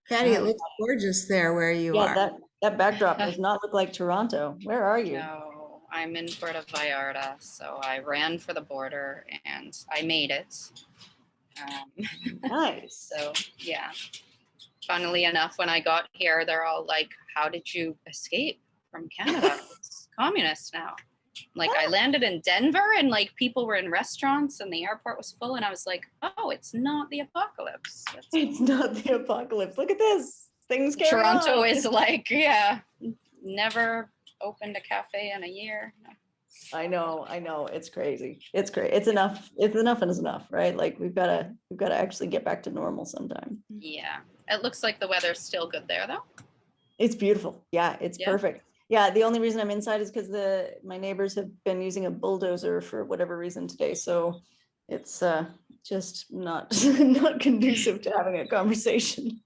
Patty, it Um, looks gorgeous there where you yeah, are. that backdrop does not look like Toronto. Where are you? No, I'm in Puerto Vallarta, so I ran for the border and I made it. Um, Nice. so yeah, funnily enough, when I got here, they're all like, "How did you escape from Canada? It's communist now." Like I landed in Denver and like people were in restaurants and the airport was full and I was like, "Oh, it's not the apocalypse." It's not the apocalypse. Look at this. Things carry Toronto on. is like, yeah, never opened a cafe in a year. No. I know. It's crazy. It's great. It's enough. It's enough and it's enough, right? Like we've gotta actually get back to normal sometime. Yeah, it looks like the weather's still good there though. It's beautiful. Yeah, it's Yeah. perfect. Yeah, the only reason I'm inside is because my neighbors have been using a bulldozer for whatever reason today. So it's just not not conducive to having a conversation.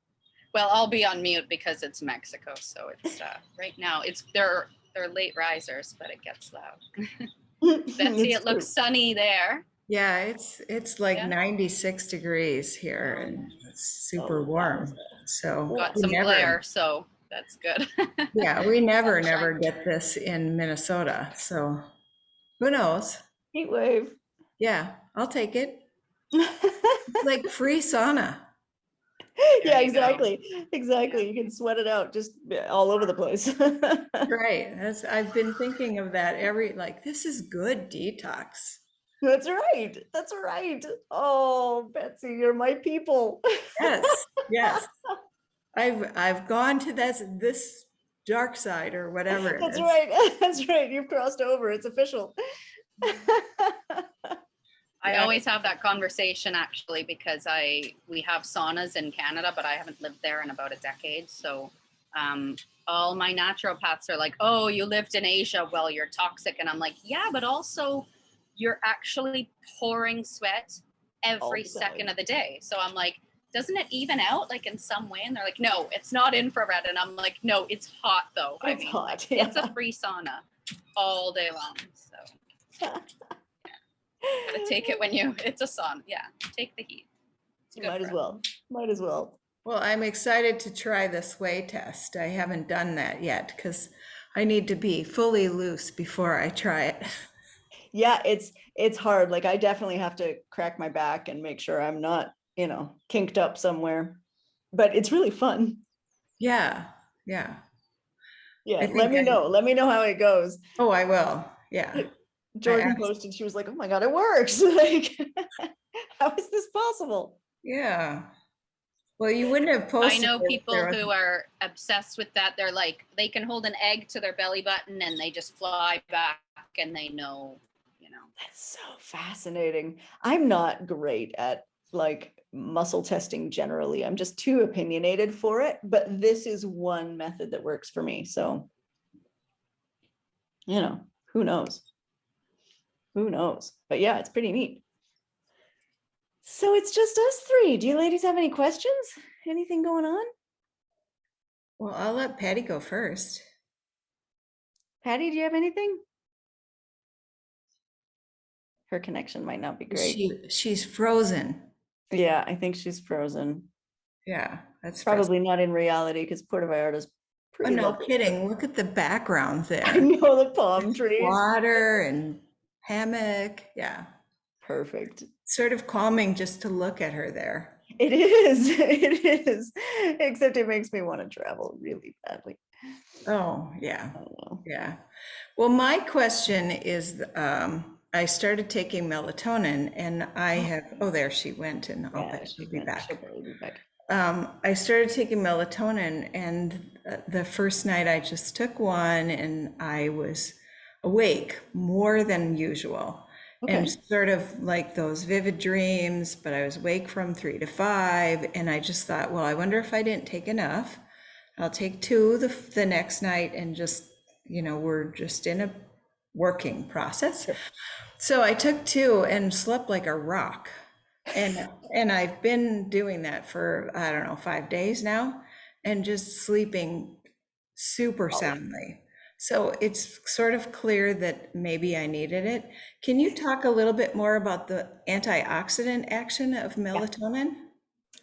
Well, I'll be on mute because it's Mexico, so it's right now they're late risers, but it gets loud. Betsy, It's it looks sunny there. Yeah, it's like Yeah. 96 degrees here and it's super Oh, warm. So Got we some never, glare, so that's good. yeah, we never Sunshine. get this in Minnesota. So who knows? heat wave. Yeah, I'll take it. It's like free sauna. Yeah, you go. exactly. You can sweat it out just all over the place. Right. I've been thinking of that like this is good detox. That's right. That's right. Oh, Betsy, you're my people. Yes, yes. I've gone to this dark side or whatever it That's is. right. That's right. You've crossed over. It's official. I Yeah. always have that conversation actually because we have saunas in Canada, but I haven't lived there in about a decade. So all my naturopaths are like, "Oh, you lived in Asia, well, you're toxic," and I'm like, "Yeah, but also you're actually pouring sweat All every the time. second of the day." So I'm like, "Doesn't it even out like in some way?" And they're like, "No, it's not infrared," and I'm like, "No, it's hot though. It's hot, like, yeah. it's a free sauna all day long." So. Gotta take it when it's a sun. Yeah, take the heat. You might as well. Might as well. Well, I'm excited to try the sway test. I haven't done that yet because I need to be fully loose before I try it. Yeah, it's hard. Like I definitely have to crack my back and make sure I'm not, kinked up somewhere. But it's really fun. Yeah, yeah. Yeah, I let think me know. Let me know how it goes. oh, I will. Yeah. Jordan posted, she was like, "Oh my God, it works." Like, how is this possible? Yeah. Well, you wouldn't have I posted know it if people there who are obsessed with that. They're like, they can hold an egg to their belly button and they just fly back and they know. That's so fascinating. I'm not great at like muscle testing generally. I'm just too opinionated for it, but this is one method that works for me. So, who knows? Who knows? But yeah, it's pretty neat. So it's just us three. Do you ladies have any questions? Anything going on? Well, I'll let Patty go first. Patty, do you have anything? Her connection might not be great. She's frozen. Yeah, I think she's frozen. Yeah, that's Probably not in reality because Puerto Vallarta's oh, pretty no lovely. kidding. Look at the background I there. know the palm trees. Water and hammock. Yeah. Perfect. Sort of calming just to look at her there. It is. It is. Except it makes me want to travel really badly. Oh, yeah. I don't know. Yeah. Well, my question is, I started taking melatonin and I have, oh, there she went and I'll bet she'll be back. She'll probably be back. I started taking melatonin and the first night I just took one and I was awake more than usual. Okay. And sort of like those vivid dreams, but I was awake from 3 to 5. And I just thought, well, I wonder if I didn't take enough. I'll take 2 the next night and just, we're just in a working process. Sure. So I took 2 and slept like a rock. And I've been doing that for, I don't know, 5 days now and just sleeping super soundly. So it's sort of clear that maybe I needed it. Can you talk a little bit more about the antioxidant action of melatonin?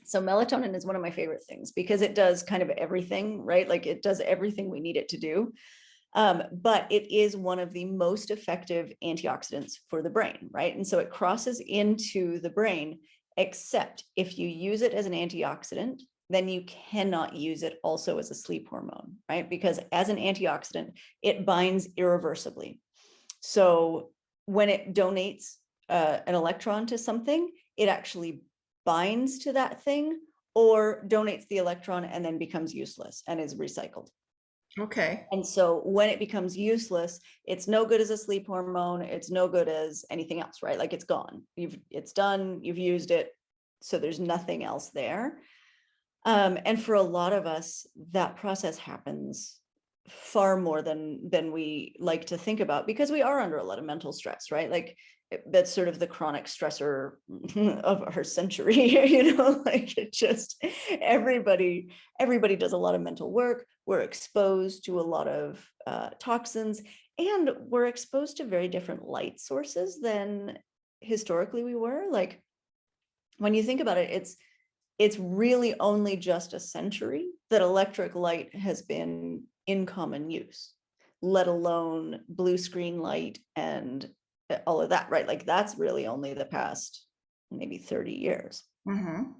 So melatonin is one of my favorite things because it does kind of everything, right? Like it does everything we need it to do. But it is one of the most effective antioxidants for the brain, right? And so it crosses into the brain, except if you use it as an antioxidant, then you cannot use it also as a sleep hormone, right? Because as an antioxidant, it binds irreversibly. So when it donates an electron to something, it actually binds to that thing or donates the electron and then becomes useless and is recycled. Okay. And so when it becomes useless, it's no good as a sleep hormone. It's no good as anything else, right? Like it's gone. It's done. You've used it. So there's nothing else there. And for a lot of us, that process happens far more than we like to think about because we are under a lot of mental stress, right? Like that's sort of the chronic stressor of our century, like it just everybody does a lot of mental work. We're exposed to a lot of toxins, and we're exposed to very different light sources than historically we were. Like when you think about it, it's really only just a century that electric light has been in common use, let alone blue screen light and all of that, right? Like that's really only the past maybe 30 years. Mm-hmm.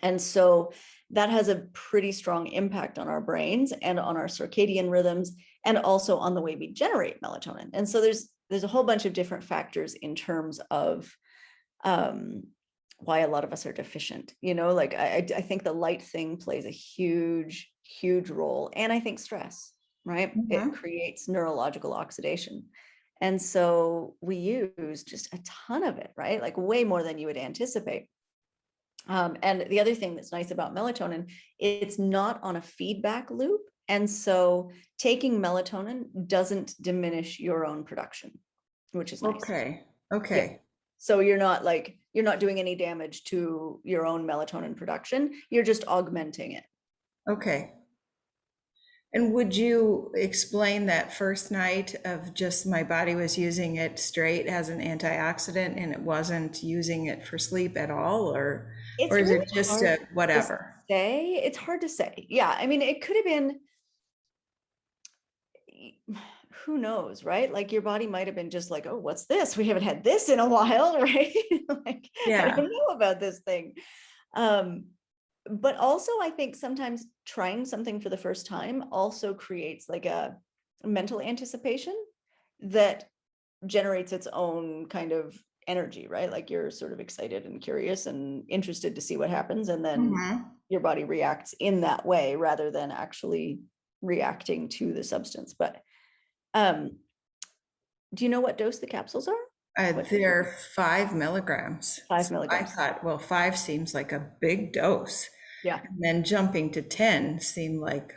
And so that has a pretty strong impact on our brains and on our circadian rhythms and also on the way we generate melatonin. And so there's a whole bunch of different factors in terms of why a lot of us are deficient, like I think the light thing plays a huge role. And I think stress, right? Mm-hmm. It creates neurological oxidation. And so we use just a ton of it, right? Like way more than you would anticipate. And the other thing that's nice about melatonin, it's not on a feedback loop. And so taking melatonin doesn't diminish your own production, which is nice. Okay. Yeah. So you're not doing any damage to your own melatonin production. You're just augmenting it. Okay. And would you explain that first night of just my body was using it straight as an antioxidant and it wasn't using it for sleep at all, or It's is really it just hard a to whatever? say. It's hard to say. Yeah. I mean, it could have been, who knows, right? Like your body might have been just like, oh, what's this? We haven't had this in a while, right? Like, I Yeah. don't know about this thing. But also I think sometimes trying something for the first time also creates like a mental anticipation that generates its own kind of energy, right? Like you're sort of excited and curious and interested to see what happens. And then Mm-hmm. your body reacts in that way rather than actually reacting to the substance. But do you know what dose the capsules are? What They're 5 milligrams. 5 milligrams? I thought, well, 5 seems like a big dose. Yeah. And then jumping to 10 seemed like,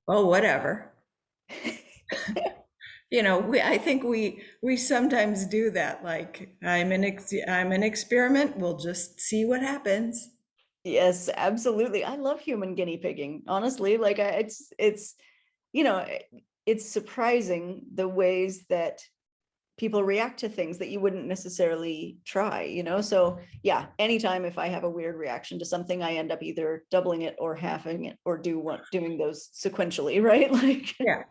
oh, whatever. I think we sometimes do that. Like I'm an experiment. We'll just see what happens. Yes, absolutely. I love human guinea pigging, honestly. Like it's you know, it's surprising the ways that people react to things that you wouldn't necessarily try. So yeah, anytime if I have a weird reaction to something, I end up either doubling it or halving it or doing those sequentially, right? Like, Yeah.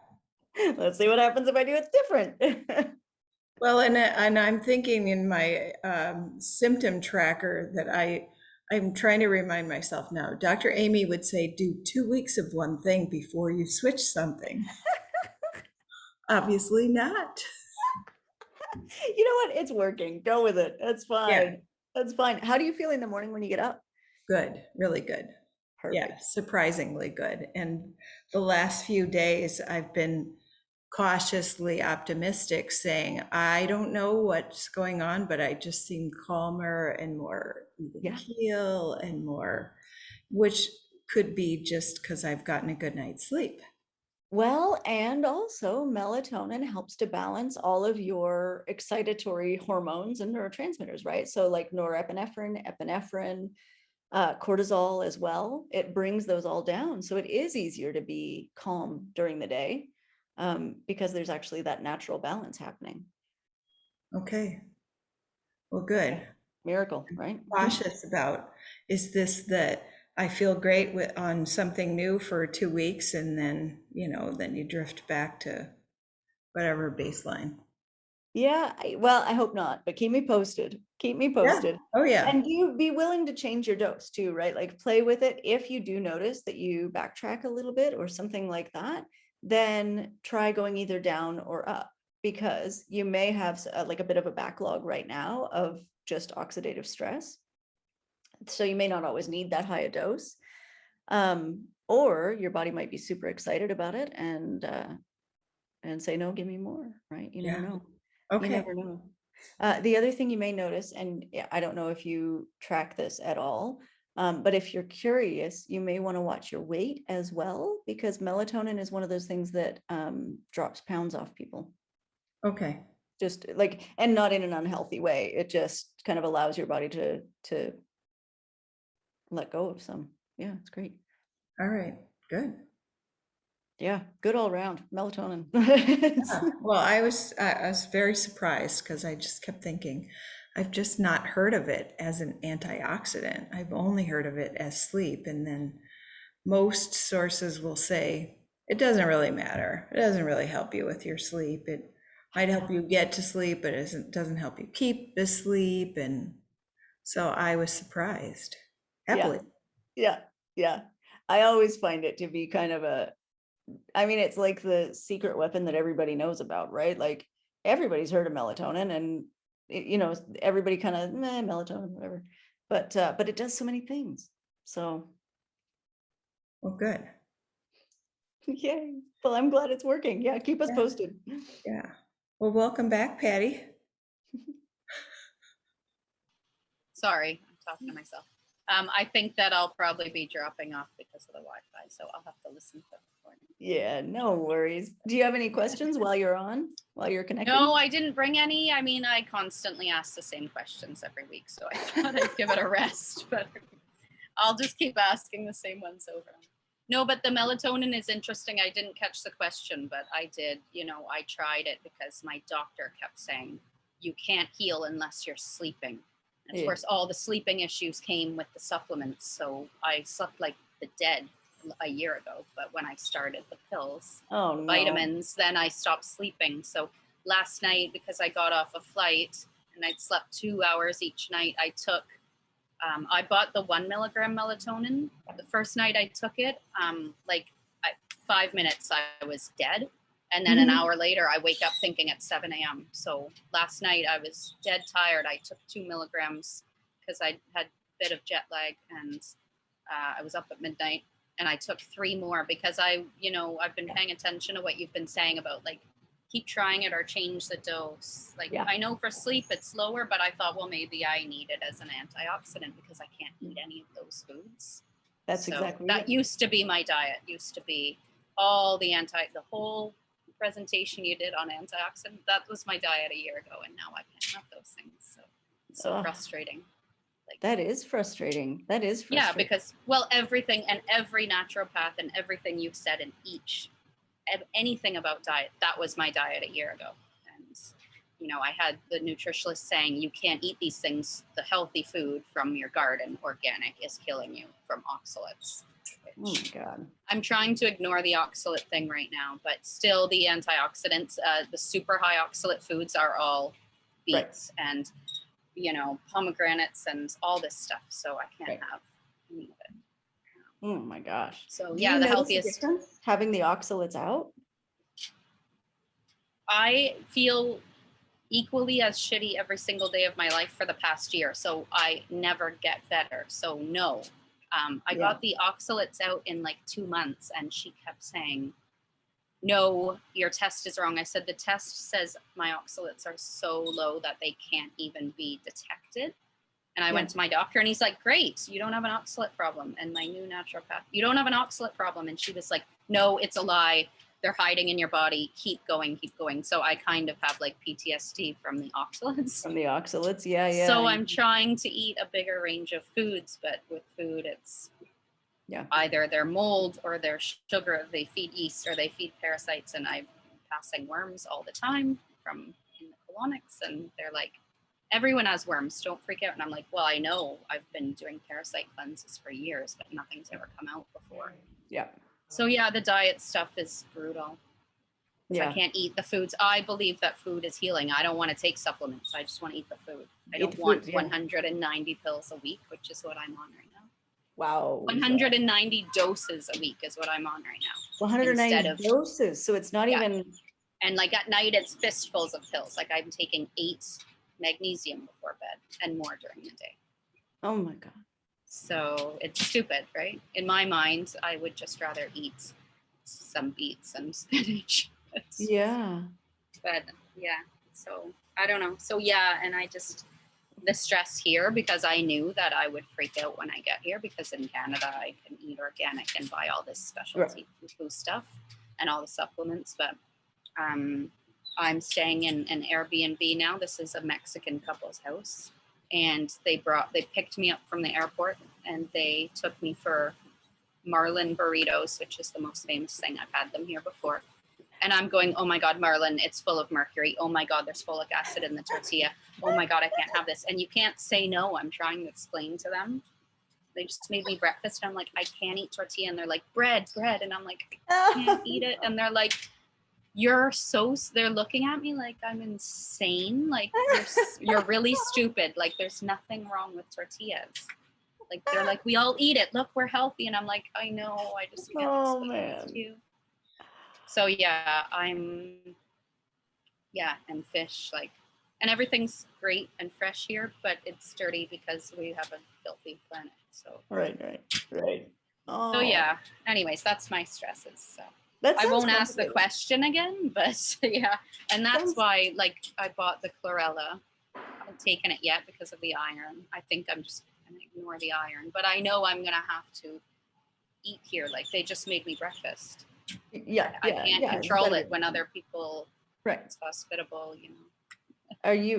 let's see what happens if I do it different. Well, and I'm thinking in my symptom tracker that I'm trying to remind myself now. Dr. Amy would say, do 2 weeks of one thing before you switch something. Obviously not. You know what? It's working. Go with it. That's fine. Yeah. That's fine. How do you feel in the morning when you get up? Good, really good. Perfect. Yeah, surprisingly good. And the last few days, I've been cautiously optimistic, saying, I don't know what's going on, but I just seem calmer and more even keel and more, which could be just because I've gotten a good night's sleep. Well, and also melatonin helps to balance all of your excitatory hormones and neurotransmitters, right? So like norepinephrine, epinephrine, cortisol as well. It brings those all down. So it is easier to be calm during the day because there's actually that natural balance happening. Okay. Well, good. Miracle, right? Cautious about is this that I feel great with on something new for 2 weeks and then, then you drift back to whatever baseline? Yeah, well, I hope not, but keep me posted. Keep me Yeah. posted. Oh, yeah. And you be willing to change your dose too, right? Like play with it. If you do notice that you backtrack a little bit or something like that, then try going either down or up, because you may have like a bit of a backlog right now of just oxidative stress. So you may not always need that high a dose. Or your body might be super excited about it and say, no, give me more, right? You never Yeah. know. You Okay. never know. The other thing you may notice, and I don't know if you track this at all, but if you're curious, you may want to watch your weight as well, because melatonin is one of those things that drops pounds off people. Okay. Just like, and not in an unhealthy way. It just kind of allows your body to let go of some. Yeah, it's great. All right. Good. Yeah, good all around. Melatonin. Well, I was very surprised because I just kept thinking, I've just not heard of it as an antioxidant. I've only heard of it as sleep. And then most sources will say it doesn't really matter. It doesn't really help you with your sleep. It might help you get to sleep, but it doesn't help you keep asleep. And so I was surprised, Yeah, happily. yeah, yeah. I always find it to be kind of I mean, it's like the secret weapon that everybody knows about, right? Like everybody's heard of melatonin, and everybody kind of melatonin, whatever. But it does so many things. So Well, good. yay. Well, I'm glad it's working. Yeah, keep us Yeah. posted. Yeah. Well, welcome back, Patty. Sorry, I'm talking to myself. I think that I'll probably be dropping off because of the Wi-Fi, so I'll have to listen to the recording. Yeah, no worries. Do you have any questions while you're connecting? No, I didn't bring any. I mean, I constantly ask the same questions every week, so I thought I'd give it a rest, but I'll just keep asking the same ones over. No, but the melatonin is interesting. I didn't catch the question, but I did. I tried it because my doctor kept saying, you can't heal unless you're sleeping. And of course, all the sleeping issues came with the supplements. So I slept like the dead a year ago. But when I started the pills, Oh the no. vitamins, then I stopped sleeping. So last night, because I got off a flight and I'd slept 2 hours each night, I bought the 1 milligram melatonin. The first night I took it, 5 minutes I was dead. And then an hour later, I wake up thinking at 7 a.m. So last night I was dead tired. I took 2 milligrams because I had a bit of jet lag, and I was up at midnight. And I took 3 more because I've been paying attention to what you've been saying about like keep trying it or change the dose. Like I know for sleep it's lower, but I thought, well, maybe I need it as an antioxidant because I can't eat any of those foods. That's exactly that it. used to be my diet. Used to be the whole presentation you did on antioxidant. That was my diet a year ago, and now I can't have those things. So it's so frustrating. Like that is frustrating. That is frustrating. Yeah, because everything and every naturopath and everything you've said in anything about diet, that was my diet a year ago. And I had the nutritionist saying you can't eat these things. The healthy food from your garden, organic, is killing you from oxalates. Oh my God. I'm trying to ignore the oxalate thing right now, but still the antioxidants, the super high oxalate foods are all beets and pomegranates and all this stuff. So I can't have any of it. Oh my gosh. So Do yeah, you the notice healthiest. a difference having the oxalates out? I feel equally as shitty every single day of my life for the past year. So I never get better. So no, I got the oxalates out in like 2 months, and she kept saying, no, your test is wrong. I said, the test says my oxalates are so low that they can't even be detected. And I went to my doctor, and he's like, great, you don't have an oxalate problem. And my new naturopath, you don't have an oxalate problem. And she was like, no, it's a lie. They're hiding in your body. Keep going, keep going. So I kind of have like PTSD from the oxalates. From the oxalates, yeah. So I'm trying to eat a bigger range of foods, but with food, it's either they're mold or they're sugar. They feed yeast or they feed parasites. And I'm passing worms all the time from in the colonics, and they're like, everyone has worms, don't freak out. And I'm like, well, I know, I've been doing parasite cleanses for years, but nothing's ever come out before. Yeah. So yeah, the diet stuff is brutal. Yeah. I can't eat the foods. I believe that food is healing. I don't want to take supplements. I just want to eat the food. I don't want 190 pills a week, which is what I'm on right now. Wow. 190 doses a week is what I'm on right now. 190 doses. So it's not even. And like at night, it's fistfuls of pills. Like I'm taking 8 magnesium before bed and more during the day. Oh my God. So it's stupid, right? In my mind, I would just rather eat some beets and spinach. Yeah. But yeah, so I don't know. So yeah, and I just, the stress here, because I knew that I would freak out when I get here, because in Canada I can eat organic and buy all this specialty food stuff and all the supplements. But I'm staying in an Airbnb now. This is a Mexican couple's house. And they picked me up from the airport and they took me for marlin burritos, which is the most famous thing. I've had them here before. And I'm going, oh my God, marlin, it's full of mercury. Oh my God, there's folic acid in the tortilla. Oh my God, I can't have this. And you can't say no. I'm trying to explain to them. They just made me breakfast. And I'm like, I can't eat tortilla. And they're like, bread. And I'm like, I can't eat it. And they're like, they're looking at me like I'm insane. Like you're really stupid. Like there's nothing wrong with tortillas. Like they're like, we all eat it. Look, we're healthy. And I'm like, I know, I just can't explain it to you. So yeah, and fish, like, and everything's great and fresh here, but it's dirty because we have a filthy planet. So right. Oh. So yeah. Anyways, that's my stresses. So I won't ask the question again, but yeah. And that's why, like, I bought the chlorella. I haven't taken it yet because of the iron. I think I'm just gonna ignore the iron, but I know I'm gonna have to eat here. Like they just made me breakfast. Yeah. I can't control it when other people it's hospitable, you know.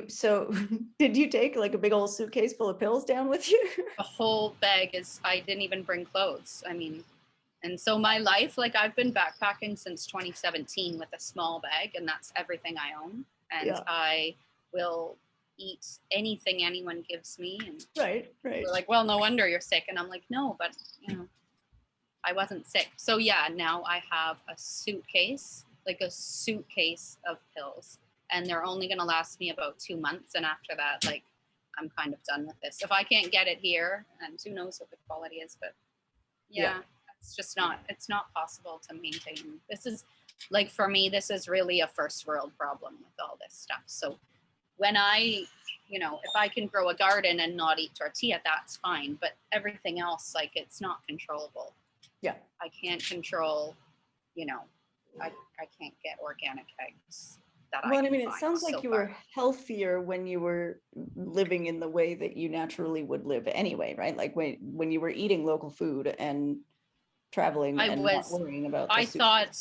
So did you take like a big old suitcase full of pills down with you? A whole bag I didn't even bring clothes. I mean, and so my life, like I've been backpacking since 2017 with a small bag, and that's everything I own. And I will eat anything anyone gives me. And right. They're like, well, no wonder you're sick. And I'm like, no, but you know, I wasn't sick. So yeah, now I have a suitcase of pills, and they're only going to last me about 2 months. And after that, like, I'm kind of done with this. If I can't get it here, and who knows what the quality is, but yeah. It's not possible to maintain. This is like, for me, this is really a first world problem with all this stuff. So when if I can grow a garden and not eat tortilla, that's fine. But everything else, like, it's not controllable. Yeah. I can't control, I can't get organic eggs. It sounds like you were healthier when you were living in the way that you naturally would live anyway, right? Like when you were eating local food and traveling not worrying about I thought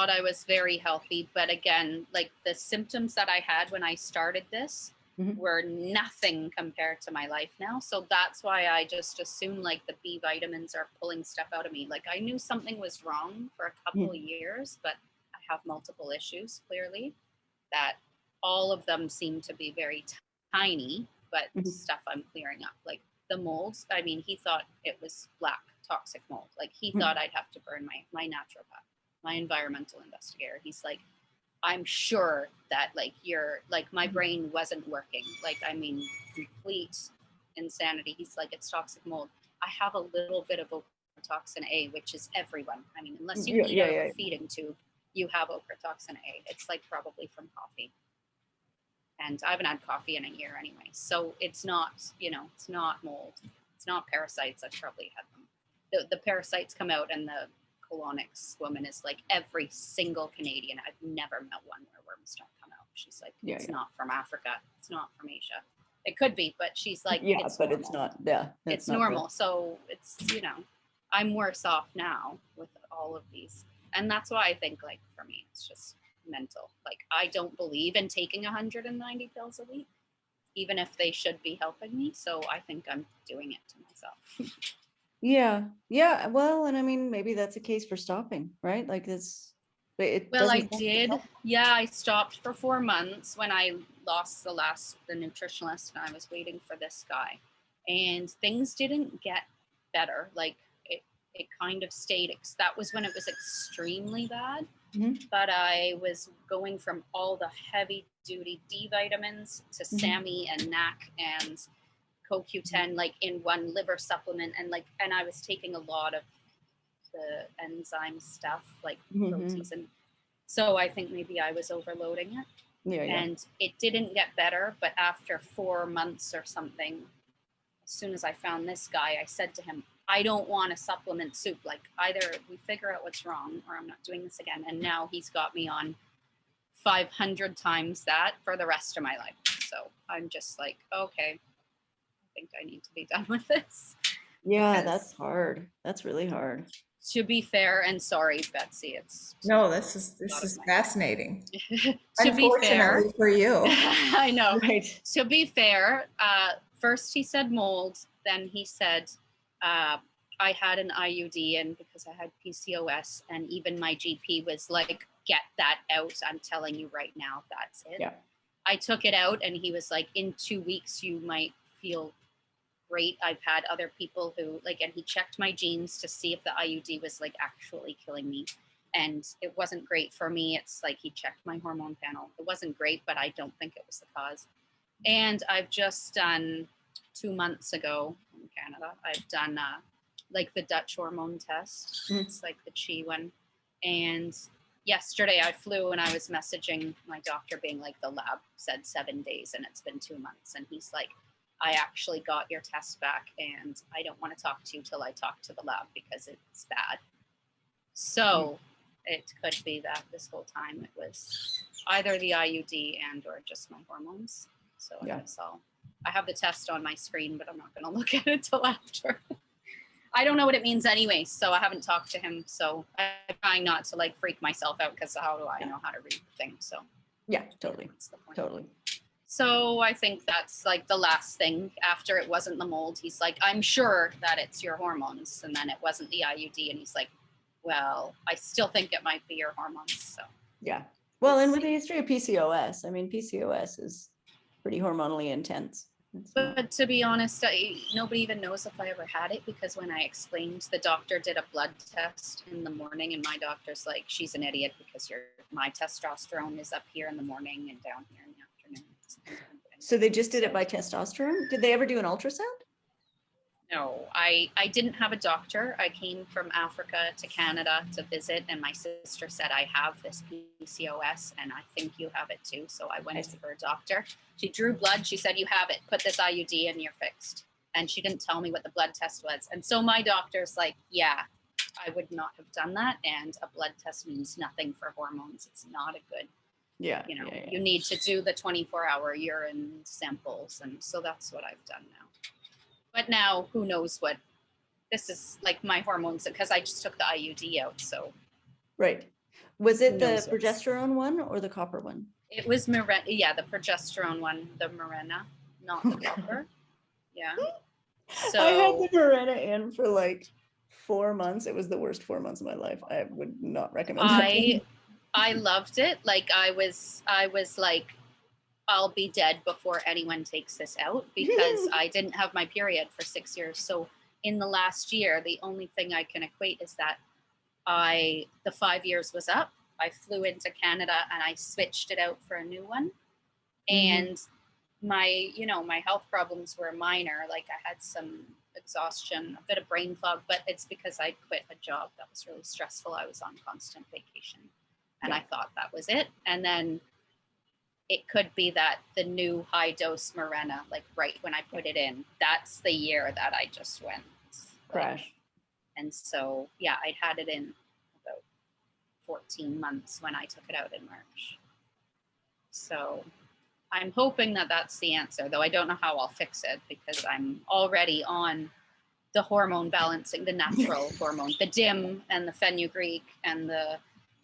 I was very healthy, but again, like the symptoms that I had when I started this were nothing compared to my life now. So that's why I just assumed like the B vitamins are pulling stuff out of me. Like I knew something was wrong for a couple of years, but I have multiple issues clearly that all of them seem to be very tiny, but stuff I'm clearing up. Like the molds, I mean, he thought it was black toxic mold. Like he thought I'd have to burn my naturopath, my environmental investigator. He's like, I'm sure that like my brain wasn't working. Like, I mean, complete insanity. He's like, it's toxic mold. I have a little bit of ochratoxin A, which is everyone. I mean, unless you eat out of a feeding tube, you have ochratoxin A. It's like probably from coffee. And I haven't had coffee in a year anyway. So it's not, it's not mold. It's not parasites. I've probably had them. The parasites come out, and the colonics woman is like, every single Canadian, I've never met one where worms don't come out. She's like, it's not from Africa. It's not from Asia. It could be, but she's like, it's normal. It's not. Yeah, it's not normal. Good. So it's, I'm worse off now with all of these. And that's why I think, like, for me, it's just mental. Like, I don't believe in taking 190 pills a week, even if they should be helping me. So I think I'm doing it to myself. Yeah. Well, and I mean, maybe that's a case for stopping, right? Like But it Well, I doesn't seem to did. help. Yeah, I stopped for 4 months when I lost the nutritionist, and I was waiting for this guy. And things didn't get better. Like it kind of stayed. That was when it was extremely bad. Mhm. But I was going from all the heavy duty D vitamins to SAMI and NAC and CoQ10, like in one liver supplement, and I was taking a lot of the enzyme stuff, like proteins, and so I think maybe I was overloading it. Yeah, yeah. And it didn't get better, but after 4 months or something, as soon as I found this guy, I said to him, I don't want a supplement soup. Like either we figure out what's wrong or I'm not doing this again. And now he's got me on 500 times that for the rest of my life. So I'm just like, okay, I think I need to be done with this. Yeah, Because that's hard. That's really hard. to be fair, and sorry, Betsy, it's No, this is fascinating. Unfortunately for you. I know. Right. To be fair, first he said mold, then he said I had an IUD and because I had PCOS, and even my GP was like, get that out. I'm telling you right now, that's it. Yeah. I took it out and he was like, in 2 weeks, you might feel great. I've had other people who and he checked my genes to see if the IUD was like actually killing me. And it wasn't great for me. It's like he checked my hormone panel. It wasn't great, but I don't think it was the cause. And I've just done 2 months ago in Canada, I've done like the Dutch hormone test. It's like the Chi one. And yesterday I flew and I was messaging my doctor being like, the lab said 7 days and it's been 2 months. And he's like, I actually got your test back and I don't want to talk to you till I talk to the lab because it's bad. So it could be that this whole time it was either the IUD and or just my hormones. So I guess I have the test on my screen, but I'm not going to look at it till after. I don't know what it means anyway, so I haven't talked to him. So I'm trying not to like freak myself out because how do I know how to read things? So yeah, totally. That's the point. Totally. So I think that's like the last thing. After it wasn't the mold, he's like, I'm sure that it's your hormones. And then it wasn't the IUD. And he's like, well, I still think it might be your hormones. So yeah. Well, and with the history of PCOS, I mean, PCOS is pretty hormonally intense. But to be honest, nobody even knows if I ever had it because when I explained, the doctor did a blood test in the morning and my doctor's like, she's an idiot because my testosterone is up here in the morning and down here in the afternoon. So they just did it by testosterone? Did they ever do an ultrasound? No, I didn't have a doctor. I came from Africa to Canada to visit, and my sister said, I have this PCOS, and I think you have it too. So I went to her doctor. She drew blood. She said, you have it. Put this IUD and you're fixed. And she didn't tell me what the blood test was. And so my doctor's like, yeah, I would not have done that. And a blood test means nothing for hormones. It's not a good, you need to do the 24-hour urine samples. And so that's what I've done now. But now, who knows what, this is like my hormones, because I just took the IUD out, so. Right. Was it the progesterone one or the copper one? It was the progesterone one, the Mirena, not the copper. Yeah. So I had the Mirena in for like 4 months. It was the worst 4 months of my life. I would not recommend that. I loved it. Like I was like, I'll be dead before anyone takes this out because I didn't have my period for 6 years. So in the last year, the only thing I can equate is that the 5 years was up. I flew into Canada and I switched it out for a new one. And my health problems were minor. Like I had some exhaustion, a bit of brain fog, but it's because I quit a job that was really stressful. I was on constant vacation and I thought that was it. And then it could be that the new high dose Mirena, like right when I put it in, that's the year that I just went crash. And so, yeah, I'd had it in about 14 months when I took it out in March. So I'm hoping that that's the answer, though I don't know how I'll fix it because I'm already on the hormone balancing, the natural hormone, the DIM and the fenugreek and the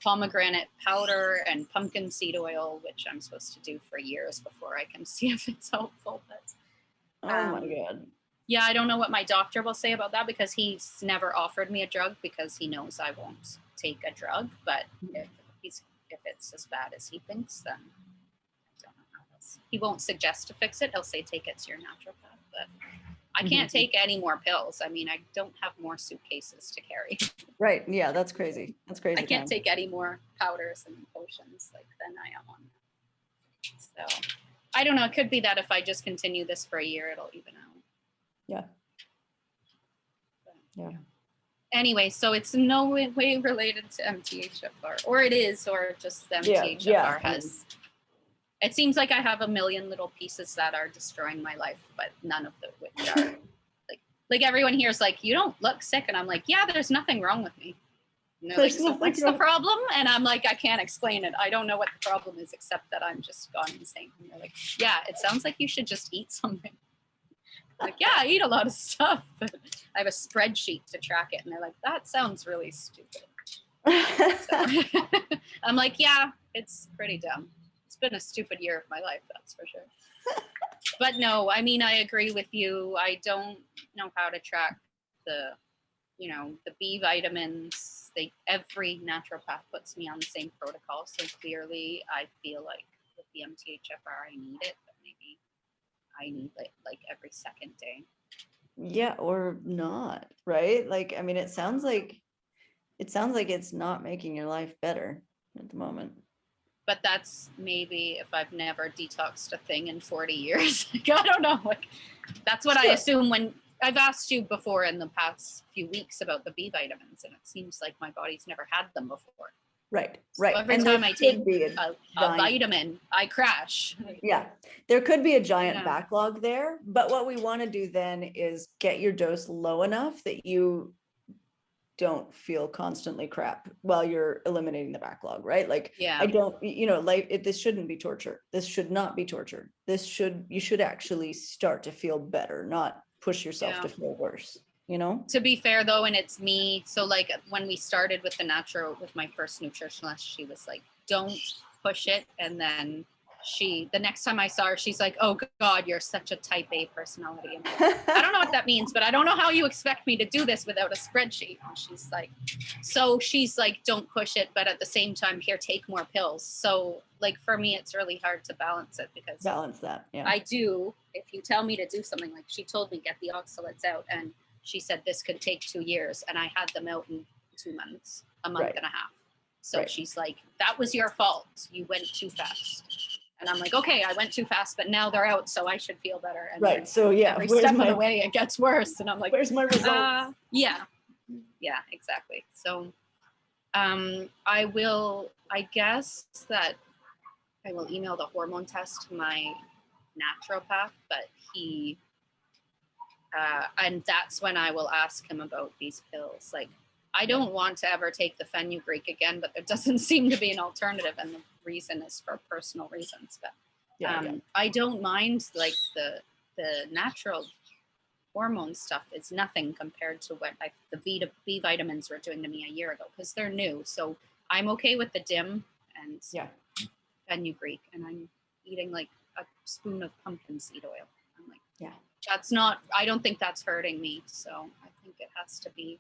pomegranate powder and pumpkin seed oil, which I'm supposed to do for years before I can see if it's helpful. But oh my God. Yeah, I don't know what my doctor will say about that because he's never offered me a drug because he knows I won't take a drug. But if it's as bad as he thinks, then I don't know how else. He won't suggest to fix it. He'll say, take it to your naturopath, but I can't take any more pills. I mean, I don't have more suitcases to carry. Right. Yeah, that's crazy. That's crazy. I can't take any more powders and potions like than I am on. So I don't know. It could be that if I just continue this for a year, it'll even out. Yeah. But, Yeah. Anyway, so it's in no way related to MTHFR, or it is, or just the MTHFR has. It seems like I have a million little pieces that are destroying my life, but none of them which are like everyone here is like, you don't look sick, and I'm like, yeah, there's nothing wrong with me. And they're like, so what's the problem? And I'm like, I can't explain it. I don't know what the problem is, except that I'm just gone insane. And they're like, yeah, it sounds like you should just eat something. I'm like, yeah, I eat a lot of stuff, but I have a spreadsheet to track it. And they're like, that sounds really stupid. So, I'm like, yeah, it's pretty dumb. It's been a stupid year of my life, that's for sure. But no, I mean, I agree with you. I don't know how to track the B vitamins. Every naturopath puts me on the same protocol. So clearly I feel like with the MTHFR, I need it, but maybe I need it like every second day. Yeah, or not, right? Like, I mean, it sounds like it's not making your life better at the moment. But that's maybe if I've never detoxed a thing in 40 years. Like, I don't know. Like, that's what I assume when I've asked you before in the past few weeks about the B vitamins, and it seems like my body's never had them before. Right. So every time I take a vitamin, I crash. Yeah, there could be a giant backlog there, but what we want to do then is get your dose low enough that you don't feel constantly crap while you're eliminating the backlog, right? Like, I don't, this shouldn't be torture. This should not be torture. You should actually start to feel better, not push yourself to feel worse, To be fair though, and it's me. So like when we started with with my first nutritionist, she was like, don't push it. And then the next time I saw her, she's like, oh God, you're such a type A personality. And I don't know what that means, but I don't know how you expect me to do this without a spreadsheet. And she's like, don't push it. But at the same time, here, take more pills. So like for me, it's really hard to balance it because I do, if you tell me to do something, like she told me, get the oxalates out. And she said, this could take 2 years. And I had them out in 2 months, a month and a half. So she's like, that was your fault. You went too fast. And I'm like, okay, I went too fast, but now they're out, so I should feel better. And so every step of the way, it gets worse. And I'm like, where's my results? Yeah, exactly. So I guess that I will email the hormone test to my naturopath, but and that's when I will ask him about these pills. Like, I don't want to ever take the fenugreek again, but there doesn't seem to be an alternative. And the reason is for personal reasons. But I don't mind, like, the natural hormone stuff is nothing compared to what the B vitamins were doing to me a year ago, because they're new. So I'm okay with the DIM and fenugreek, and I'm eating like a spoon of pumpkin seed oil. I'm like, I don't think that's hurting me. So I think it has to be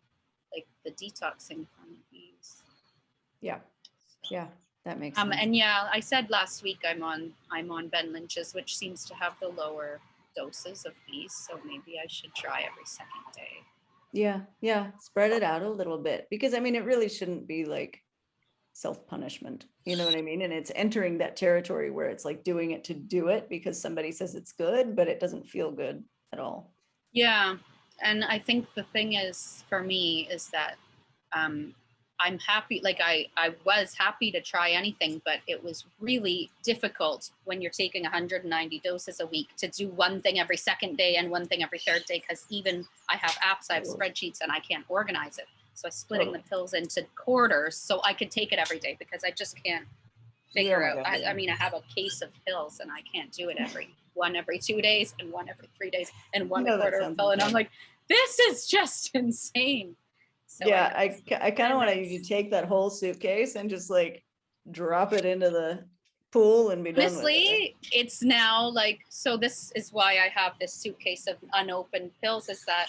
like the detoxing from these. Yeah, that makes sense. And I said last week I'm on Ben Lynch's, which seems to have the lower doses of these, so maybe I should try every second day. Yeah, spread it out a little bit, because I mean, it really shouldn't be like self-punishment, you know what I mean? And it's entering that territory where it's like doing it to do it because somebody says it's good, but it doesn't feel good at all. Yeah, and I think the thing is, for me, is that I'm happy, like I was happy to try anything, but it was really difficult when you're taking 190 doses a week to do one thing every second day and one thing every third day, because even I have apps, I have spreadsheets, and I can't organize it. So I'm splitting the pills into quarters so I could take it every day, because I just can't figure out. I mean, I have a case of pills and I can't do it one every 2 days and one every 3 days and one quarter of pill. And I'm like, this is just insane. So I kind of want you to take that whole suitcase and just like drop it into the pool and be done with it. Honestly, it's now like, so this is why I have this suitcase of unopened pills, is that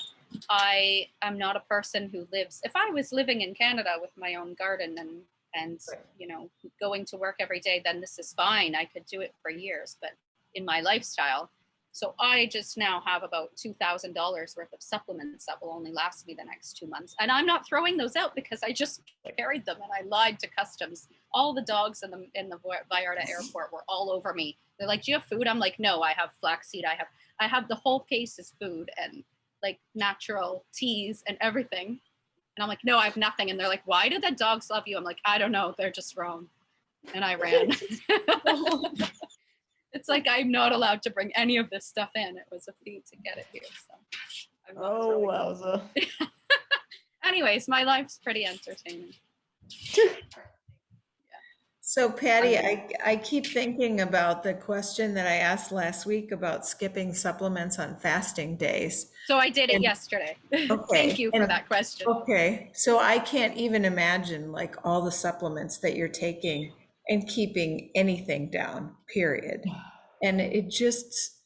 I am not a person who lives, if I was living in Canada with my own garden and and, you know, going to work every day, then this is fine. I could do it for years, but in my lifestyle. So I just now have about $2,000 worth of supplements that will only last me the next 2 months. And I'm not throwing those out because I just carried them and I lied to customs. All the dogs in the Vallarta airport were all over me. They're like, "Do you have food?" I'm like, "No, I have flaxseed. I have the whole case is food and like natural teas and everything." And I'm like, "No, I have nothing." And they're like, "Why do the dogs love you?" I'm like, "I don't know. They're just wrong." And I ran. It's like I'm not allowed to bring any of this stuff in. It was a fee to get it here. So I'm not Oh, throwing it. wowza. Anyways, my life's pretty entertaining. So Patty, I keep thinking about the question that I asked last week about skipping supplements on fasting days. So I did it And- yesterday. Okay. Thank you for and- that question. Okay, so I can't even imagine like all the supplements that you're taking and keeping anything down, period. And it just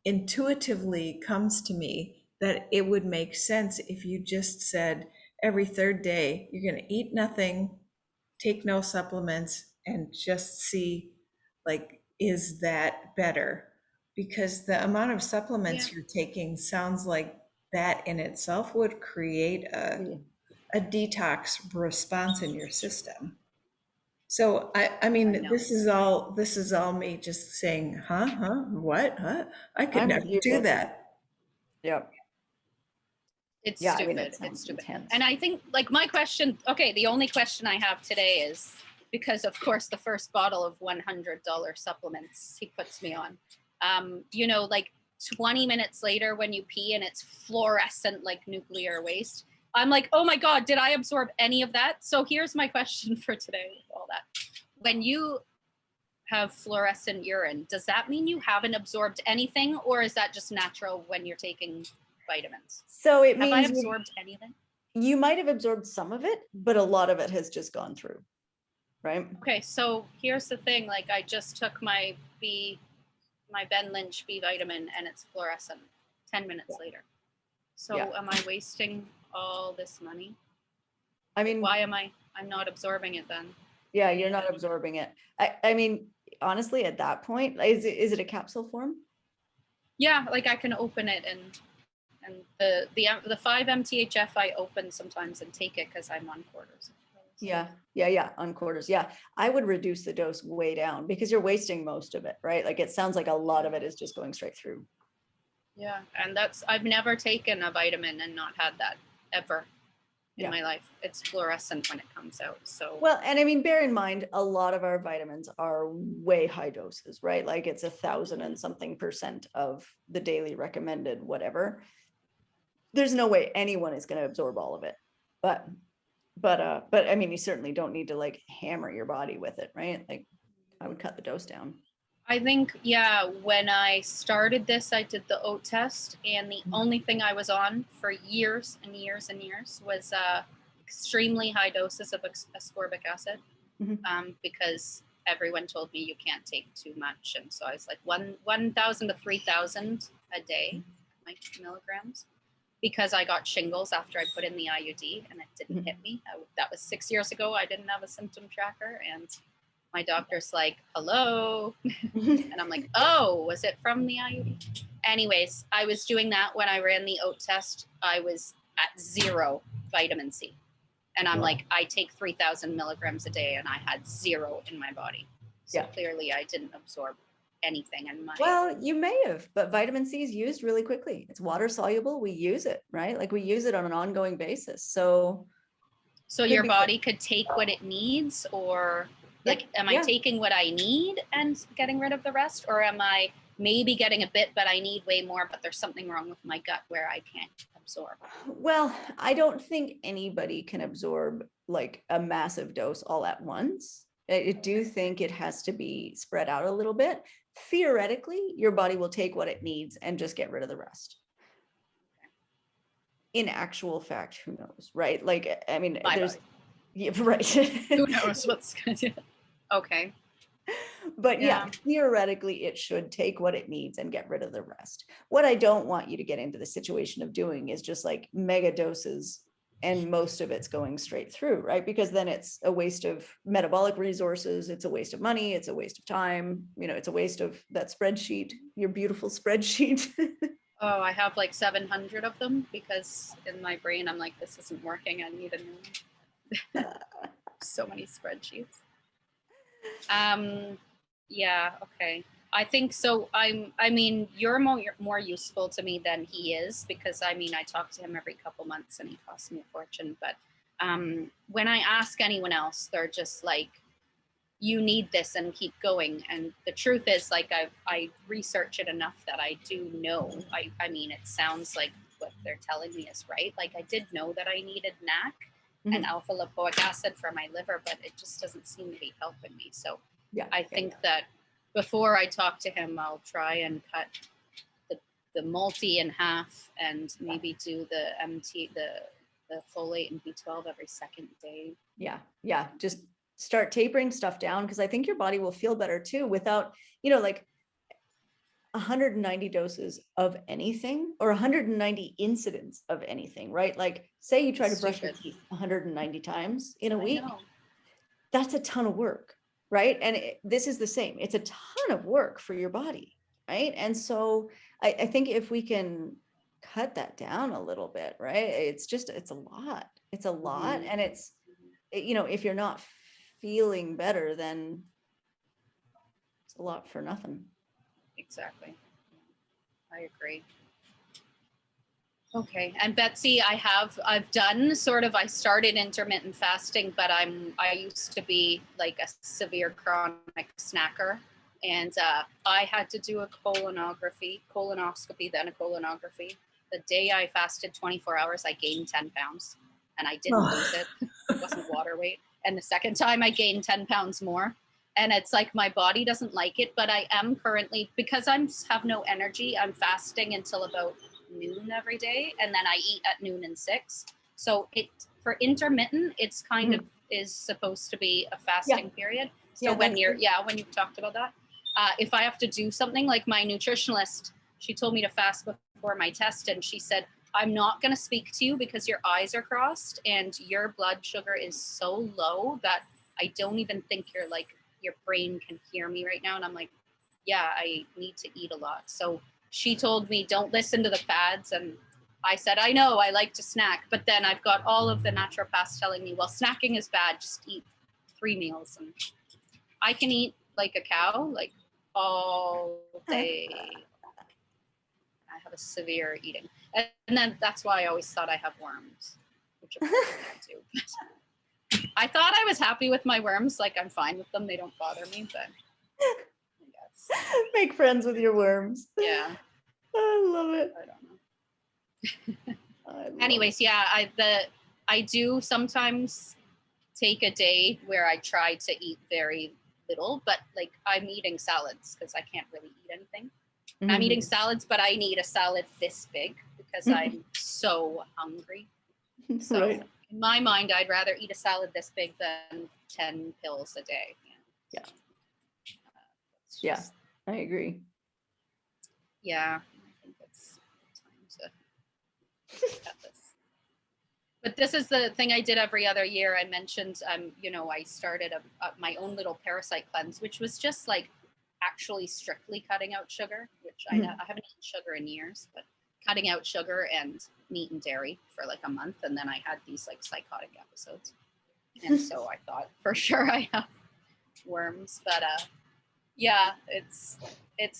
intuitively comes to me that it would make sense if you just said every third day, you're going to eat nothing, take no supplements, and just see, like, is that better? Because the amount of supplements you're taking sounds like that in itself would create a detox response in your system. So I mean, know. this is all me just saying, huh, what, huh? I could I'm never with you. do that. Yep. It's Yeah, I stupid. mean, it It's sounds stupid. intense. And I think like my question, okay, the only question I have today is because of course the first bottle of $100 supplements he puts me on, you know, like 20 minutes later when you pee and it's fluorescent like nuclear waste, I'm like, oh my God, did I absorb any of that? So here's my question for today with all that. When you have fluorescent urine, does that mean you haven't absorbed anything, or is that just natural when you're taking vitamins? So it Have I means absorbed anything? you might have absorbed some of it, but a lot of it has just gone through, right? Okay, so here's the thing. Like I just took my Ben Lynch B vitamin and it's fluorescent 10 minutes later. So am I wasting all this money? I mean, Why am I'm not absorbing it then? yeah, you're not absorbing it. I mean, honestly, at that point, is it a capsule form? Yeah, like I can open it and the 5 MTHF I open sometimes and take it because I'm on quarters. Yeah, on quarters. Yeah, I would reduce the dose way down because you're wasting most of it, right? Like it sounds like a lot of it is just going straight through. Yeah, and I've never taken a vitamin and not had that ever in my life. It's fluorescent when it comes out. So well, and I mean, bear in mind, a lot of our vitamins are way high doses, right? Like it's 1,000 and something % of the daily recommended, whatever. There's no way anyone is going to absorb all of it, but I mean, you certainly don't need to like hammer your body with it, right? Like I would cut the dose down. I think, yeah, when I started this, I did the oat test, and the only thing I was on for years and years and years was extremely high doses of ascorbic acid, because everyone told me you can't take too much. And so I was like 1,000 to 3,000 a day, like milligrams, because I got shingles after I put in the IUD and it didn't hit me. That was 6 years ago. I didn't have a symptom tracker, and my doctor's like, hello. And I'm like, oh, was it from the IUD? Anyways, I was doing that when I ran the oat test. I was at 0 vitamin C. And I'm like, I take 3,000 milligrams a day and I had 0 in my body. So clearly I didn't absorb anything in my... Well, you may have, but vitamin C is used really quickly. It's water soluble. We use it, right? Like we use it on an ongoing basis. So your body could take what it needs, or... Like, am I taking what I need and getting rid of the rest? Or am I maybe getting a bit, but I need way more, but there's something wrong with my gut where I can't absorb? Well, I don't think anybody can absorb like a massive dose all at once. I do think it has to be spread out a little bit. Theoretically, your body will take what it needs and just get rid of the rest. In actual fact, who knows, right? Like, I mean, there's... Yeah, right. Who knows what's going to... Okay. But yeah, theoretically, it should take what it needs and get rid of the rest. What I don't want you to get into the situation of doing is just like mega doses and most of it's going straight through, right? Because then it's a waste of metabolic resources, it's a waste of money, it's a waste of time, it's a waste of that spreadsheet, your beautiful spreadsheet. Oh, I have like 700 of them because in my brain I'm like, this isn't working. I need a new one. So many spreadsheets. Yeah, okay. I think so. I mean, you're more useful to me than he is because I mean, I talk to him every couple months and he costs me a fortune. But when I ask anyone else, they're just like, you need this and keep going. And the truth is, like, I research it enough that I do know. I mean, it sounds like what they're telling me is right. Like, I did know that I needed NAC and alpha lipoic acid for my liver, but it just doesn't seem to be helping me. So I think that before I talk to him, I'll try and cut the multi in half and maybe do the the folate and B12 every second day. Yeah. Just start tapering stuff down because I think your body will feel better too without, like 190 doses of anything or 190 incidents of anything, right? Like say you try to brush your teeth 190 times in a week. That's a ton of work, right? And this is the same. It's a ton of work for your body, right? And so I think if we can cut that down a little bit, right? It's a lot. It's a lot. And it's, if you're not feeling better, then it's a lot for nothing. Exactly. I agree. Okay. And Betsy, I've done I started intermittent fasting, but I used to be like a severe chronic snacker. And I had to do a colonoscopy, then a colonoscopy. The day I fasted 24 hours, I gained 10 pounds and I didn't lose it. It wasn't water weight. And the second time I gained 10 pounds more. And it's like my body doesn't like it, but I am currently, because I have no energy, I'm fasting until about noon every day. And then I eat at noon and 6. So for intermittent, it's kind of is supposed to be a fasting period. So when you've talked about that, if I have to do something like my nutritionalist, she told me to fast before my test. And she said, I'm not going to speak to you because your eyes are crossed and your blood sugar is so low that I don't even think your brain can hear me right now. And I'm like, yeah, I need to eat a lot. So she told me, don't listen to the fads. And I said, I know, I like to snack. But then I've got all of the naturopaths telling me, well, snacking is bad. Just eat 3 meals. And I can eat like a cow, like all day. I have a severe eating. And then that's why I always thought I have worms, which of course I do. I thought I was happy with my worms. Like, I'm fine with them. They don't bother me, but I guess. Make friends with your worms. Yeah. I love it. I don't know. Anyways, yeah, I do sometimes take a day where I try to eat very little, but like I'm eating salads because I can't really eat anything. I'm eating salads, but I need a salad this big because I'm so hungry. So in my mind, I'd rather eat a salad this big than 10 pills a day. Yeah, I agree. Yeah, I think it's time to cut this. But this is the thing I did every other year. I mentioned, I started my own little parasite cleanse, which was just like actually strictly cutting out sugar, which I haven't eaten sugar in years, but cutting out sugar and meat and dairy for like a month. And then I had these like psychotic episodes. And so I thought for sure I have worms, but yeah, it's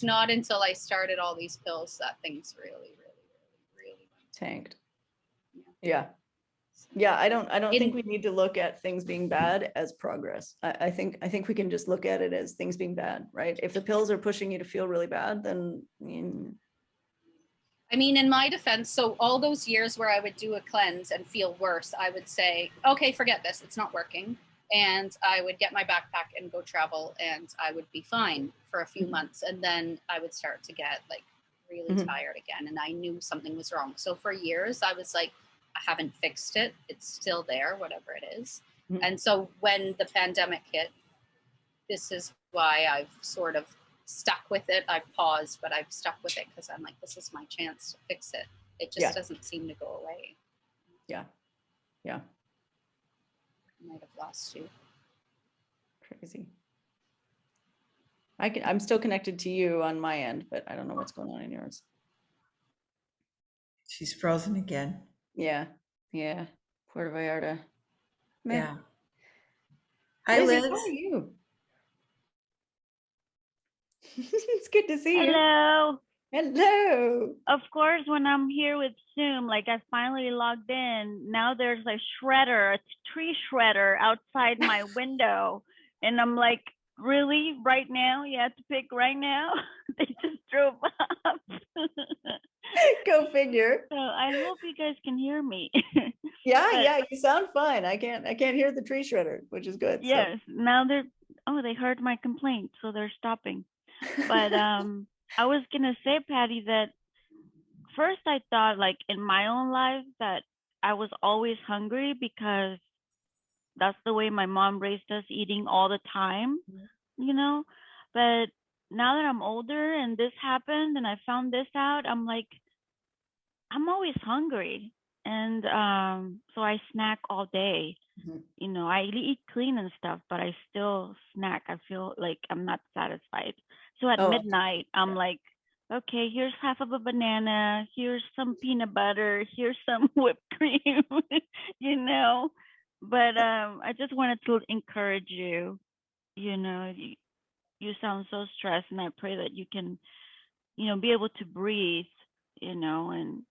not until I started all these pills that things really tanked. Yeah, I don't think we need to look at things being bad as progress. I think we can just look at it as things being bad, right? If the pills are pushing you to feel really bad, then I mean, in my defense, so all those years where I would do a cleanse and feel worse, I would say, okay, forget this, it's not working. And I would get my backpack and go travel and I would be fine for a few months. And then I would start to get like really tired again. And I knew something was wrong. So for years I was like, I haven't fixed it. It's still there, whatever it is. And so when the pandemic hit, this is why I've sort of stuck with it. I've paused, but I've stuck with it because I'm like, this is my chance to fix it. It just doesn't seem to go away. Yeah. Yeah. I might have lost you. Crazy. I'm still connected to you on my end, but I don't know what's going on in yours. She's frozen again. Yeah. Yeah. Puerto Vallarta. Meh. Yeah. Hi, Lizzie, how Liz. are you? It's good to see you. Hello. Hello. Of course, when I'm here with Zoom, like I finally logged in, now there's a shredder, a tree shredder outside my window. And I'm like, really? Right now? You have to pick right now? They just drove up. Go figure. So I hope you guys can hear me. Yeah, But yeah, you sound fine. I can't hear the tree shredder, which is good. yes, now they heard my complaint, so they're stopping. But I was gonna say, Patty, that first I thought like in my own life that I was always hungry because that's the way my mom raised us, eating all the time, you know. But now that I'm older and this happened and I found this out, I'm like, I'm always hungry. And so I snack all day. Mhm. You know, I eat clean and stuff, but I still snack. I feel like I'm not satisfied. So at Oh, midnight, I'm yeah. like, okay, here's half of a banana, here's some peanut butter, here's some whipped cream, you know. But I just wanted to encourage you. You know, you sound so stressed, and I pray that you can, you know, be able to breathe, you know, and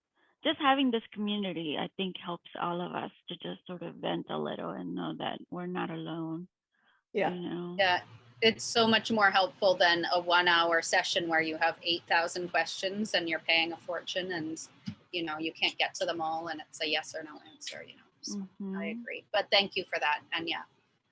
just having this community, I think helps all of us to just sort of vent a little and know that we're not alone, Yeah. you know. Yeah, it's so much more helpful than a 1 hour session where you have 8,000 questions and you're paying a fortune and, you know, you can't get to them all and it's a yes or no answer, you know. So I agree. But thank you for that. And yeah,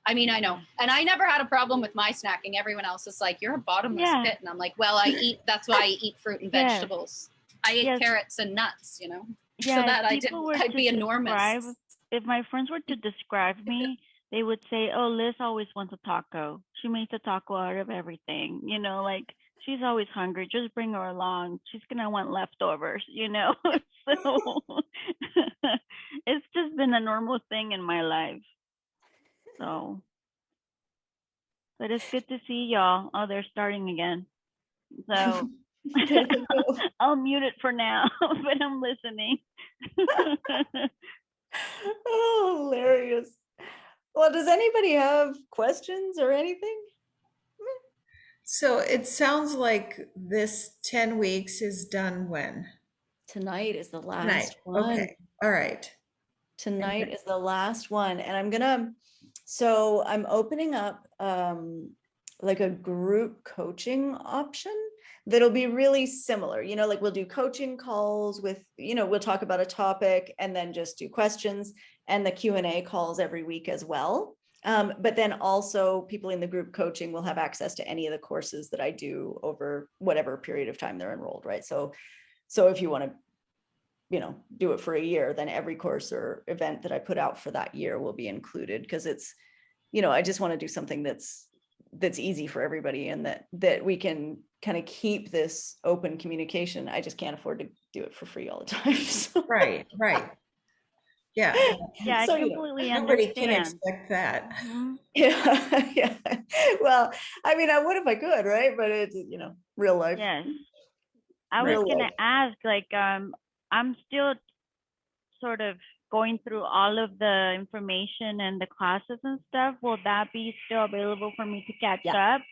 I mean, I know. And I never had a problem with my snacking. Everyone else is like, you're a bottomless Yeah. pit. And I'm like, well, that's why I eat fruit and Yes. vegetables. I eat Yes. carrots and nuts, you know, Yeah, so that if people were I'd to be enormous. if my friends were to describe me, they would say, oh, Liz always wants a taco. She makes a taco out of everything, you know, like she's always hungry. Just bring her along. She's gonna want leftovers, you know. So it's just been a normal thing in my life. So, but it's good to see y'all. Oh, they're starting again. So I'll mute it for now, but I'm listening. Oh, hilarious. Well, does anybody have questions or anything? So it sounds like this 10 weeks is done when? Tonight is the Tonight. last one. Okay. All right. Tonight is the last one. And so I'm opening up like a group coaching option that'll be really similar. You know, like we'll do coaching calls with, you know, we'll talk about a topic and then just do questions, and the Q&A calls every week as well. But then also people in the group coaching will have access to any of the courses that I do over whatever period of time they're enrolled, right? So if you want to, you know, do it for a year, then every course or event that I put out for that year will be included, because it's, you know, I just want to do something that's easy for everybody, and that we can kind of keep this open communication. I just can't afford to do it for free all the time. So. Right. Yeah. Yeah, I So, you know, completely Nobody can understand. expect that. Yeah, yeah. Well, I mean, I would if I could, right? But it's, you know, real life. Yes. I was Real gonna life. ask, like, I'm still sort of going through all of the information and the classes and stuff. Will that be still available for me to catch Yeah. up?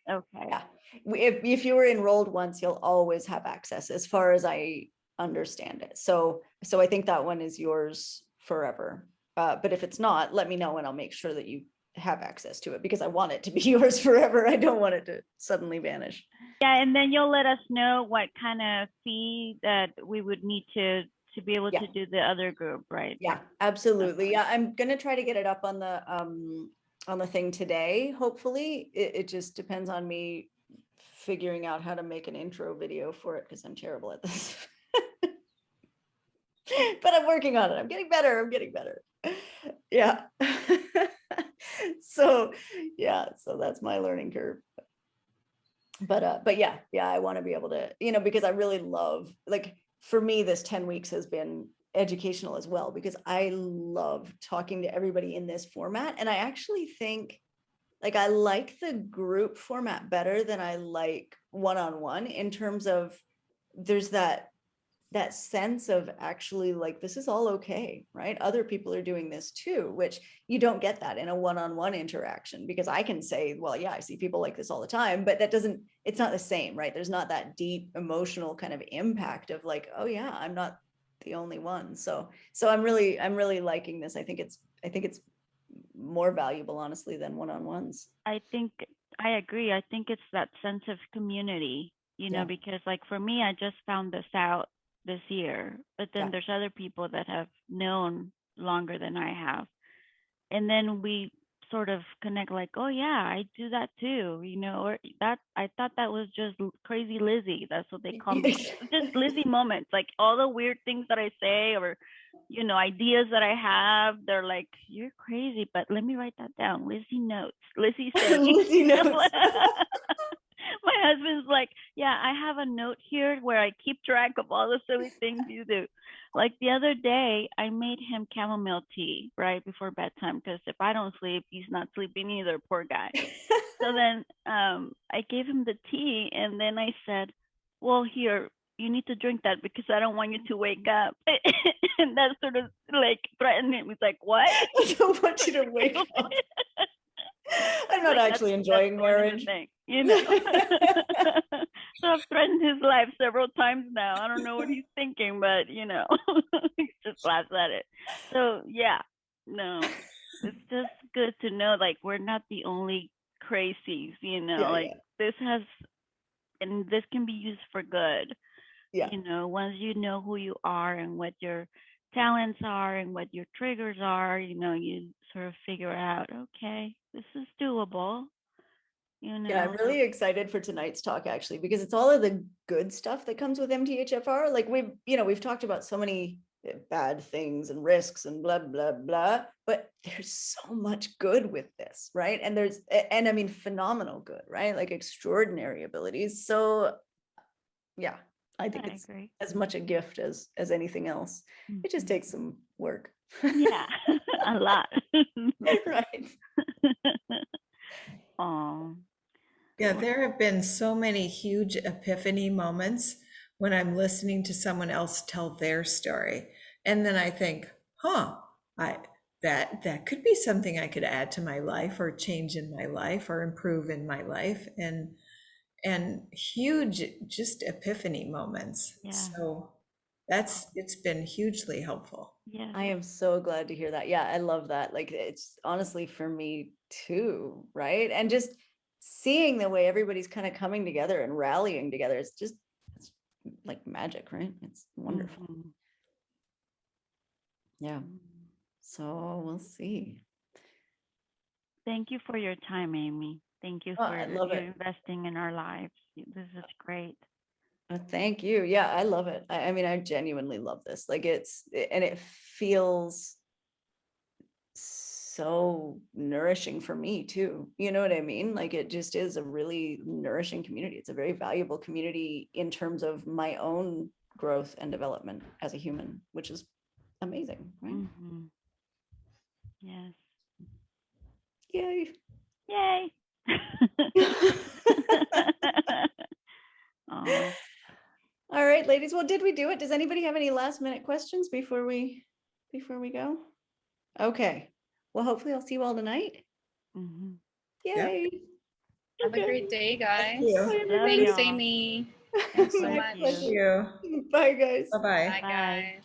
Okay. Yeah. If you were enrolled once, you'll always have access, as far as I understand it. So I think that one is yours forever. But if it's not, let me know and I'll make sure that you have access to it, because I want it to be yours forever. I don't want it to suddenly vanish. Yeah, and then you'll let us know what kind of fee that we would need to be able Yeah. to do the other group, right? Yeah, absolutely. Yeah, I'm gonna try to get it up on the thing today. Hopefully, it just depends on me figuring out how to make an intro video for it, because I'm terrible at this. But I'm working on it. I'm getting better. Yeah. So yeah, so that's my learning curve. But yeah, I want to be able to, you know, because I really love, like, for me, this 10 weeks has been educational as well, because I love talking to everybody in this format. And I actually think like I like the group format better than I like one-on-one, in terms of there's that sense of actually like, this is all okay, right? Other people are doing this too, which you don't get that in a one-on-one interaction, because I can say, well, yeah, I see people like this all the time, but it's not the same, right? There's not that deep emotional kind of impact of like, oh yeah, I'm not the only one. So I'm really liking this. I think it's more valuable, honestly, than one-on-ones. I think I agree. I think it's that sense of community, Yeah. because like for me, I just found this out this year, but then Yeah. there's other people that have known longer than I have. And then we sort of connect like, oh yeah, I do that too, or that I thought that was just crazy Lizzie. That's what they call me. Just Lizzie moments, like all the weird things that I say or ideas that I have, they're like, you're crazy, but let me write that down. Lizzie notes. Lizzie saying. Lizzie notes. My husband's like, yeah, I have a note here where I keep track of all the silly things you do. Like the other day, I made him chamomile tea right before bedtime, because if I don't sleep, he's not sleeping either, poor guy. So then I gave him the tea, and then I said, well, here, you need to drink that because I don't want you to wake up. And that sort of like threatened him. He's like, what? I don't want you to wake up. I'm not actually enjoying marriage. Thing, So I've threatened his life several times now. I don't know what he's thinking, but he just laughs at it. So yeah, no, it's just good to know like we're not the only crazies, like this has, and this can be used for good. Yeah. Once you know who you are and what your talents are and what your triggers are, you sort of figure out, okay, this is doable. Yeah, I'm really excited for tonight's talk, actually, because it's all of the good stuff that comes with MTHFR. Like we've talked about so many bad things and risks and blah, blah, blah, but there's so much good with this, right? And I mean, phenomenal good, right? Like extraordinary abilities. So yeah, I think it's as much a gift as anything else. It just takes some work. Yeah, a lot. Right. Oh. Yeah, there have been so many huge epiphany moments when I'm listening to someone else tell their story. And then I think, that could be something I could add to my life or change in my life or improve in my life. And huge just epiphany moments. Yeah. So it's been hugely helpful. Yeah. I am so glad to hear that. Yeah, I love that. Like it's honestly for me too, right? And just seeing the way everybody's kind of coming together and rallying together, it's like magic, right? It's wonderful. Mm-hmm. Yeah. So we'll see. Thank you for your time, Amy. Thank you for investing in our lives. This is great. Thank you. Yeah, I love it. I mean, I genuinely love this. Like it feels so nourishing for me too. You know what I mean? Like it just is a really nourishing community. It's a very valuable community in terms of my own growth and development as a human, which is amazing, right? Mm-hmm. Yes. Yay. Yay. All right, ladies. Well, did we do it? Does anybody have any last minute questions before we go? Okay. Well, hopefully I'll see you all tonight. Mm-hmm. Yay. Yeah. Have a great day, guys. Thank Thanks, Amy. Thanks so much. Thank you. Bye, guys. Bye-bye. Bye, guys.